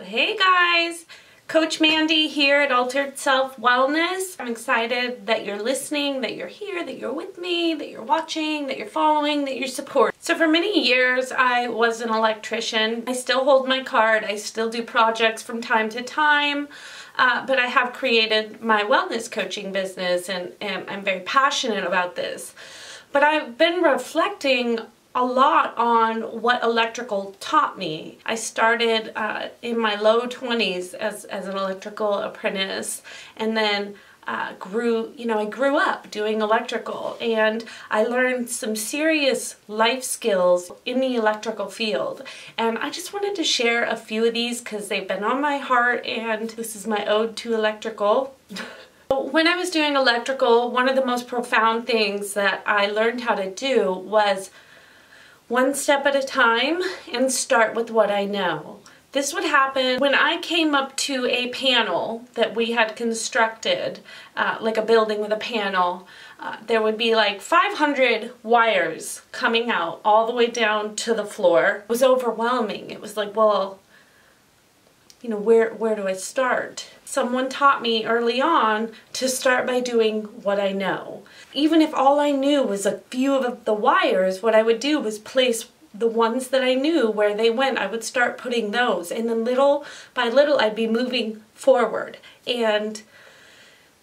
Hey guys, Coach Mandy here at Altered Self Wellness. I'm excited that you're listening, that you're here, that you're with me, that you're watching, that you're following, that you're supporting. So for many years I was an electrician. I still hold my card, I still do projects from time to time, but I have created my wellness coaching business and I'm very passionate about this. But I've been reflecting a lot on what electrical taught me. I started in my low 20s as an electrical apprentice, and then I grew up doing electrical, and I learned some serious life skills in the electrical field. And I just wanted to share a few of these because they've been on my heart, and this is my ode to electrical. When I was doing electrical, one of the most profound things that I learned how to do was one step at a time and start with what I know. This would happen when I came up to a panel that we had constructed, like a building with a panel. There would be like 500 wires coming out all the way down to the floor. It was overwhelming. It was like, well, you know, where do I start? Someone taught me early on to start by doing what I know. Even if all I knew was a few of the wires, what I would do was place the ones that I knew where they went. I would start putting those, and then little by little I'd be moving forward, and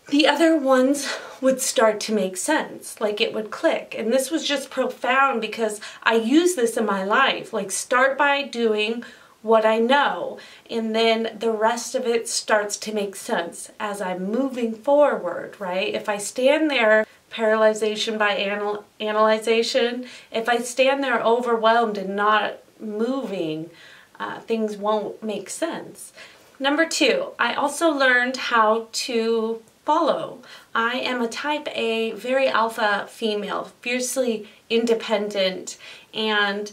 the other ones would start to make sense, like it would click. And this was just profound because I use this in my life, like start by doing what I know, and then the rest of it starts to make sense as I'm moving forward, right? If I stand there, paralyzation by analyzation, if I stand there overwhelmed and not moving, things won't make sense. Number two, I also learned how to follow. I am a type A, very alpha female, fiercely independent, and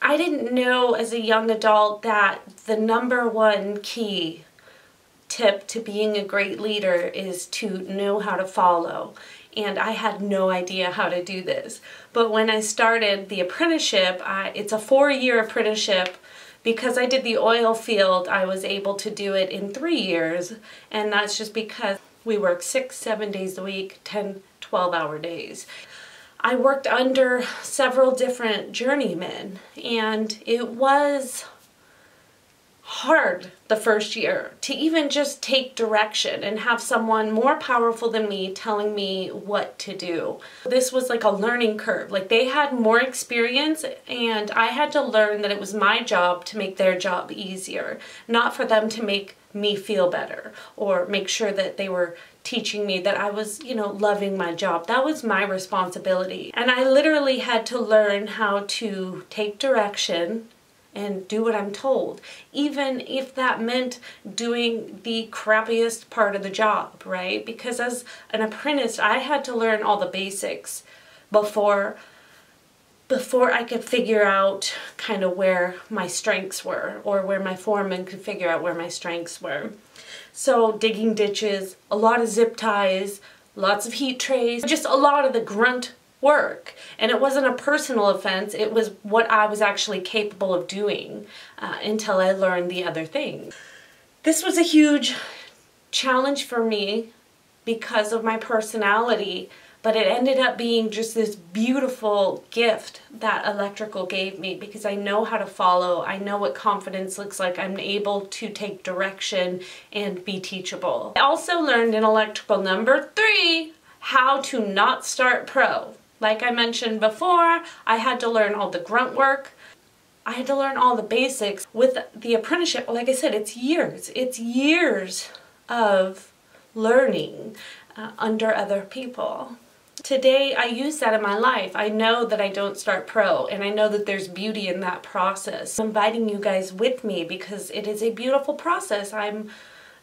I didn't know as a young adult that the number one key tip to being a great leader is to know how to follow. And I had no idea how to do this. But when I started the apprenticeship, it's a 4-year apprenticeship. Because I did the oil field, I was able to do it in 3 years. And that's just because we work 6-7 days a week, 10, 12-hour days. I worked under several different journeymen, and it was hard the first year to even just take direction and have someone more powerful than me telling me what to do. This was like a learning curve. Like, they had more experience, and I had to learn that it was my job to make their job easier, not for them to make me feel better or make sure that they were teaching me that I was, loving my job. That was my responsibility. And I literally had to learn how to take direction and do what I'm told, even if that meant doing the crappiest part of the job, right? Because as an apprentice, I had to learn all the basics before I could figure out kind of where my strengths were, or where my foreman could figure out where my strengths were. So digging ditches, a lot of zip ties, lots of heat trays, just a lot of the grunt work. And it wasn't a personal offense, it was what I was actually capable of doing until I learned the other things. This was a huge challenge for me because of my personality, but it ended up being just this beautiful gift that electrical gave me because I know how to follow, I know what confidence looks like, I'm able to take direction and be teachable. I also learned in electrical number 3 how to not start pro. Like I mentioned before, I had to learn all the grunt work. I had to learn all the basics. With the apprenticeship, like I said, it's years of learning under other people. Today, I use that in my life. I know that I don't start pro, and I know that there's beauty in that process. I'm inviting you guys with me because it is a beautiful process. I'm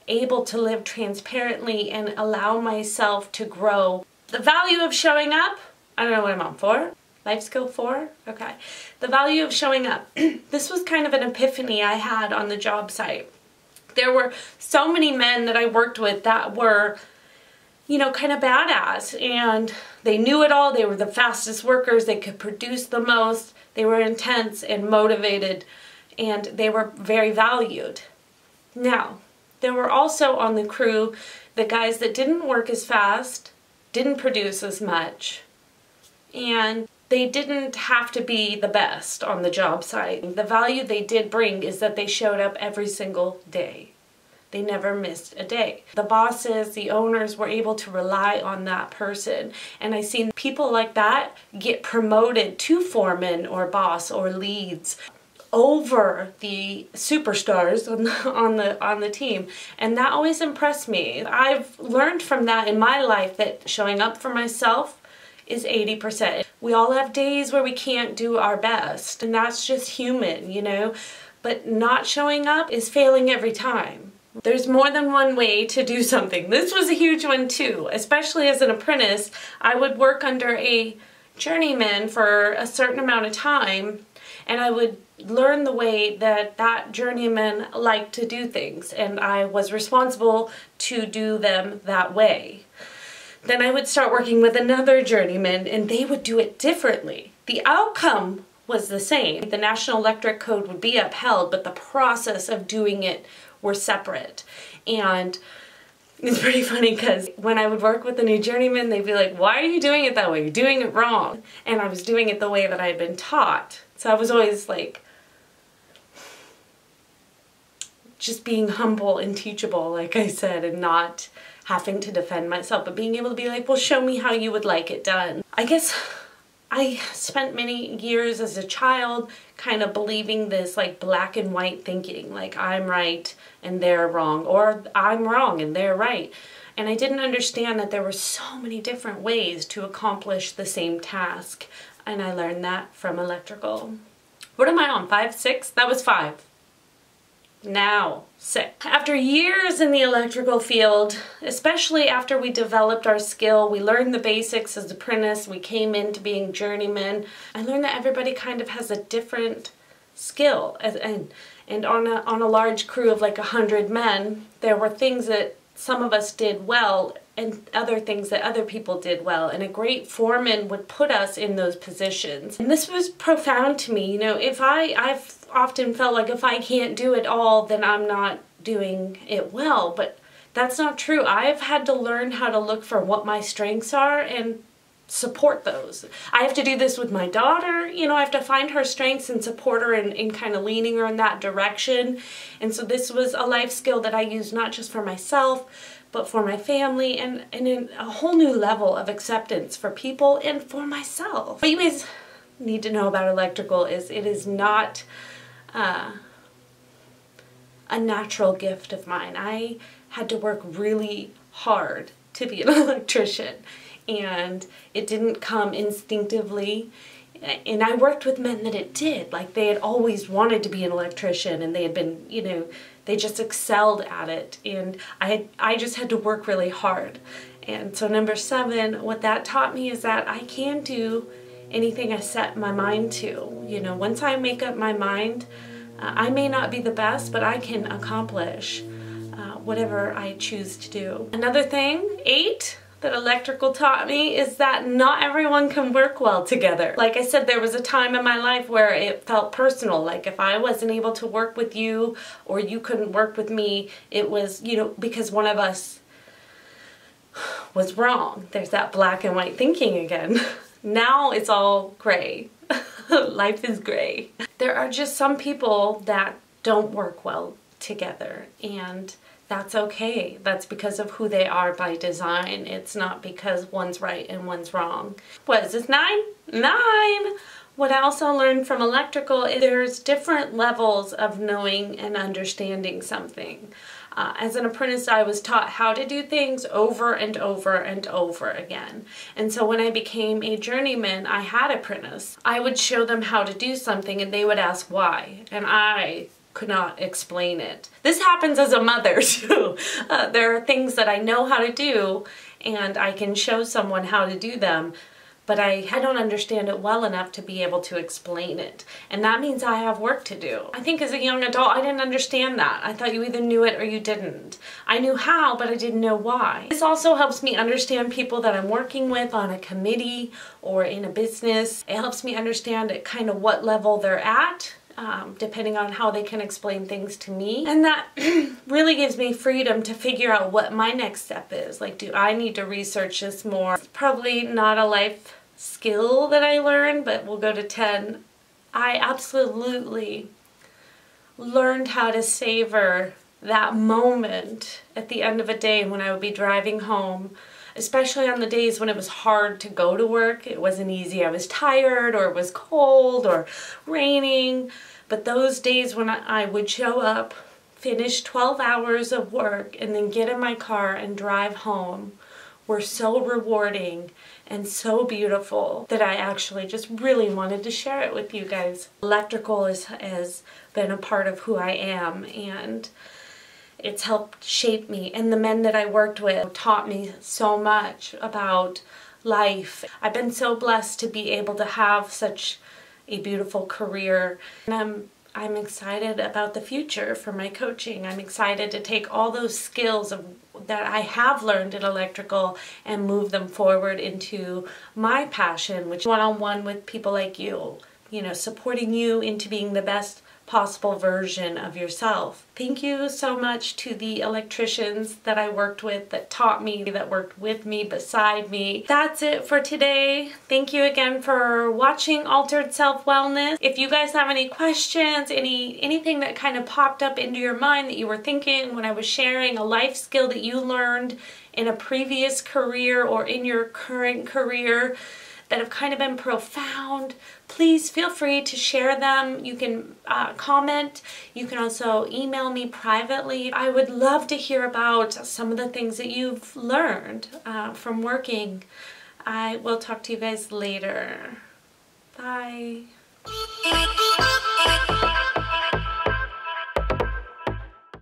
able to live transparently and allow myself to grow. The value of showing up, I don't know what I'm on for. Life skill 4? Okay. The value of showing up. This was kind of an epiphany I had on the job site. There were so many men that I worked with that were, kind of badass, and they knew it all. They were the fastest workers. They could produce the most. They were intense and motivated, and they were very valued. Now, there were also on the crew the guys that didn't work as fast, didn't produce as much, and they didn't have to be the best on the job site. The value they did bring is that they showed up every single day. They never missed a day. The bosses, the owners were able to rely on that person. And I've seen people like that get promoted to foreman or boss or leads over the superstars on the team. And that always impressed me. I've learned from that in my life that showing up for myself is 80%. We all have days where we can't do our best, and that's just human, you know? But not showing up is failing every time. There's more than one way to do something. This was a huge one too, especially as an apprentice. I would work under a journeyman for a certain amount of time, and I would learn the way that that journeyman liked to do things, and I was responsible to do them that way. Then I would start working with another journeyman, and they would do it differently. The outcome was the same. The National Electric Code would be upheld, but the process of doing it were separate. And it's pretty funny because when I would work with a new journeyman, they'd be like, why are you doing it that way? You're doing it wrong. And I was doing it the way that I had been taught. So I was always like, just being humble and teachable, like I said, and not having to defend myself, but being able to be like, well, show me how you would like it done. I guess I spent many years as a child kind of believing this like black and white thinking, like I'm right and they're wrong, or I'm wrong and they're right. And I didn't understand that there were so many different ways to accomplish the same task. And I learned that from electrical. What am I on, 5, 6? That was 5. Now 6. After years in the electrical field, especially after we developed our skill, we learned the basics as apprentice, we came into being journeymen. I learned that everybody kind of has a different skill, and on a large crew of like 100 men, there were things that some of us did well and other things that other people did well, and a great foreman would put us in those positions. And this was profound to me. You know, I've often felt like if I can't do it all, then I'm not doing it well, but that's not true. I've had to learn how to look for what my strengths are and support those. I have to do this with my daughter, you know, I have to find her strengths and support her and kind of leaning her in that direction. And so this was a life skill that I use not just for myself, but for my family, and in a whole new level of acceptance for people and for myself. What you guys need to know about electrical is it is not a natural gift of mine. I had to work really hard to be an electrician, and it didn't come instinctively. And I worked with men that it did. Like, they had always wanted to be an electrician, and they had been, you know, they just excelled at it. And I just had to work really hard. And so number 7, what that taught me is that I can do anything I set my mind to. You know, once I make up my mind, I may not be the best, but I can accomplish whatever I choose to do. Another thing, 8, that electrical taught me is that not everyone can work well together. Like I said, there was a time in my life where it felt personal. Like if I wasn't able to work with you or you couldn't work with me, it was, you know, because one of us was wrong. There's that black and white thinking again. Now it's all gray. Life is gray. There are just some people that don't work well together, and that's okay. That's because of who they are by design. It's not because one's right and one's wrong. What is this, 9? 9! What I also learned from electrical is there's different levels of knowing and understanding something. As an apprentice, I was taught how to do things over and over and over again. And so when I became a journeyman, I had apprentice. I would show them how to do something and they would ask why. And I could not explain it. This happens as a mother too. There are things that I know how to do and I can show someone how to do them, but I don't understand it well enough to be able to explain it. And that means I have work to do. I think as a young adult, I didn't understand that. I thought you either knew it or you didn't. I knew how, but I didn't know why. This also helps me understand people that I'm working with on a committee or in a business. It helps me understand at kind of what level they're at depending on how they can explain things to me. And that really gives me freedom to figure out what my next step is. Like, do I need to research this more? It's probably not a life skill that I learned, but we'll go to 10. I absolutely learned how to savor that moment at the end of a day when I would be driving home, especially on the days when it was hard to go to work. It wasn't easy. I was tired, or it was cold or raining. But those days when I would show up, finish 12 hours of work, and then get in my car and drive home were so rewarding and so beautiful that I actually just really wanted to share it with you guys. Electrical has been a part of who I am, and it's helped shape me. And the men that I worked with taught me so much about life. I've been so blessed to be able to have such a beautiful career. And I'm excited about the future for my coaching. I'm excited to take all those skills that I have learned in electrical and move them forward into my passion, which is one-on-one with people like you, supporting you into being the best possible version of yourself. Thank you so much to the electricians that I worked with, that taught me, that worked with me, beside me. That's it for today. Thank you again for watching Altered Self Wellness. If you guys have any questions, anything that kind of popped up into your mind that you were thinking when I was sharing a life skill that you learned in a previous career or in your current career that have kind of been profound, please feel free to share them. You can comment. You can also email me privately. I would love to hear about some of the things that you've learned from working. I will talk to you guys later. Bye.